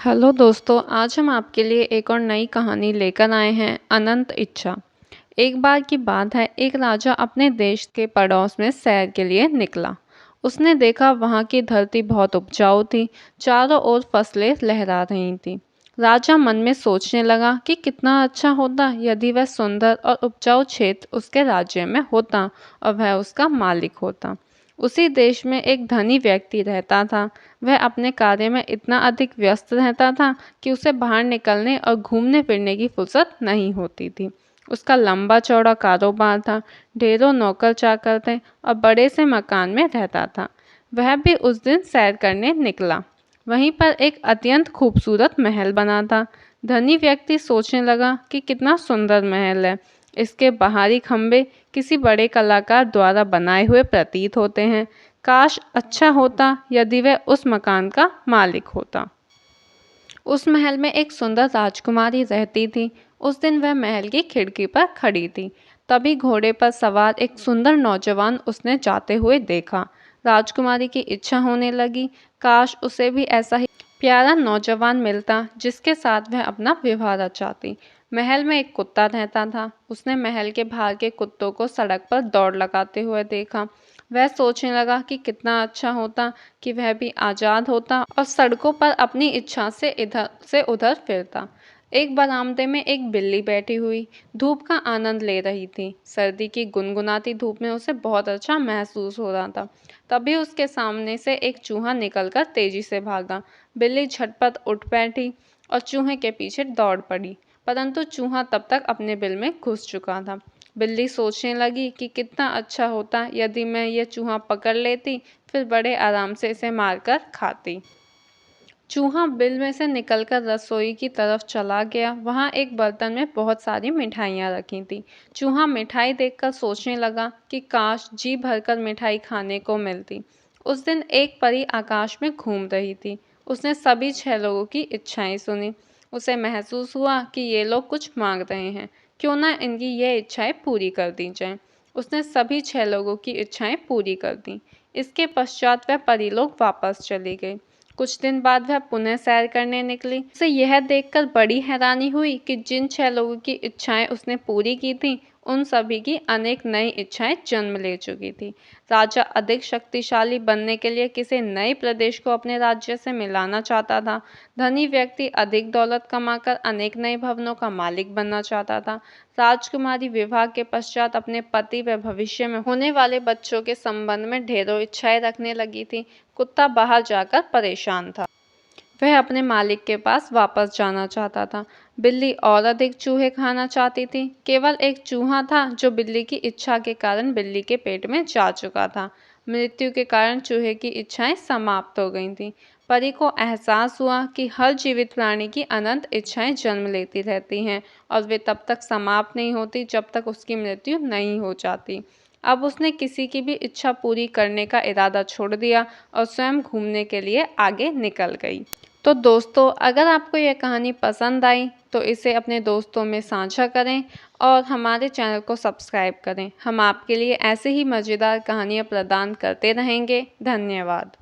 Hello दोस्तों, आज हम आपके लिए एक और नई कहानी लेकर आए हैं, अनंत इच्छा। एक बार की बात है, एक राजा अपने देश के पड़ोस में सैर के लिए निकला। उसने देखा वहाँ की धरती बहुत उपजाऊ थी, चारों ओर फसलें लहरा रही थीं। राजा मन में सोचने लगा कि कितना अच्छा होता यदि वह सुंदर और उपजाऊ क्षेत्र उसके राज्य में होता और वह उसका मालिक होता। उसी देश में एक धनी व्यक्ति रहता था। वह अपने कार्य में इतना अधिक व्यस्त रहता था कि उसे बाहर निकलने और घूमने फिरने की फुर्सत नहीं होती थी। उसका लंबा चौड़ा कारोबार था, ढेरों नौकर चाकर थे और बड़े से मकान में रहता था। वह भी उस दिन सैर करने निकला। वहीं पर एक अत्यंत खूबसूरत महल बना था। धनी व्यक्ति सोचने लगा कि कितना सुंदर महल है। इसके बाहरी खंभे किसी बड़े कलाकार द्वारा बनाए हुए प्रतीत होते हैं। काश अच्छा होता यदि वह उस मकान का मालिक होता। उस महल में एक सुंदर राजकुमारी रहती थी। उस दिन वह महल की खिड़की पर खड़ी थी। तभी घोड़े पर सवार एक सुंदर नौजवान उसने जाते हुए देखा। राजकुमारी की इच्छा होने लगी, काश उसे भी ऐसा ही प्यारा नौजवान मिलता जिसके साथ वह अपना विवाह रचाती। महल में एक कुत्ता रहता था। उसने महल के बाहर के कुत्तों को सड़क पर दौड़ लगाते हुए देखा। वह सोचने लगा कि कितना अच्छा होता कि वह भी आज़ाद होता और सड़कों पर अपनी इच्छा से इधर से उधर फिरता। एक बरामदे में एक बिल्ली बैठी हुई धूप का आनंद ले रही थी। सर्दी की गुनगुनाती धूप में उसे बहुत अच्छा महसूस हो रहा था। तभी उसके सामने से एक चूहा निकलकर तेजी से भागा। बिल्ली झटपट उठ बैठी और चूहे के पीछे दौड़ पड़ी, परंतु चूहा तब तक अपने बिल में घुस चुका था। बिल्ली सोचने लगी कि कितना अच्छा होता यदि मैं ये चूहा पकड़ लेती, फिर बड़े आराम से इसे मारकर खाती। चूहा बिल में से निकलकर रसोई की तरफ चला गया। वहाँ एक बर्तन में बहुत सारी मिठाइयाँ रखी थी। चूहा मिठाई देखकर सोचने लगा कि काश जी भरकर मिठाई खाने को मिलती। उस दिन एक परी आकाश में घूम रही थी। उसने सभी 6 लोगों की इच्छाएं सुनी। उसे महसूस हुआ कि ये लोग कुछ मांग रहे हैं, क्यों ना इनकी ये इच्छाएं पूरी कर दी जाएं। उसने सभी 6 लोगों की इच्छाएं पूरी कर दी। इसके पश्चात वह परी लोग वापस चली गई। कुछ दिन बाद वह पुनः सैर करने निकली। उसे यह देखकर बड़ी हैरानी हुई कि जिन 6 लोगों की इच्छाएं उसने पूरी की थीं, उन सभी की अनेक नई इच्छाएं जन्म ले चुकी थी। राजा अधिक शक्तिशाली बनने के लिए किसी नए प्रदेश को अपने राज्य से मिलाना चाहता था। धनी व्यक्ति अधिक दौलत कमाकर अनेक नए भवनों का मालिक बनना चाहता था। राजकुमारी विवाह के पश्चात अपने पति व भविष्य में होने वाले बच्चों के संबंध में ढेरों इच्छाएं रखने लगी थी। कुत्ता बाहर जाकर परेशान था। वह अपने मालिक के पास वापस जाना चाहता था। बिल्ली और अधिक चूहे खाना चाहती थी। केवल एक चूहा था जो बिल्ली की इच्छा के कारण बिल्ली के पेट में जा चुका था। मृत्यु के कारण चूहे की इच्छाएं समाप्त हो गई थीं। परी को एहसास हुआ कि हर जीवित प्राणी की अनंत इच्छाएं जन्म लेती रहती हैं और वे तब तक समाप्त नहीं होती जब तक उसकी मृत्यु नहीं हो जाती। अब उसने किसी की भी इच्छा पूरी करने का इरादा छोड़ दिया और स्वयं घूमने के लिए आगे निकल गई। तो दोस्तों, अगर आपको यह कहानी पसंद आई तो इसे अपने दोस्तों में साझा करें और हमारे चैनल को सब्सक्राइब करें। हम आपके लिए ऐसे ही मज़ेदार कहानियाँ प्रदान करते रहेंगे। धन्यवाद।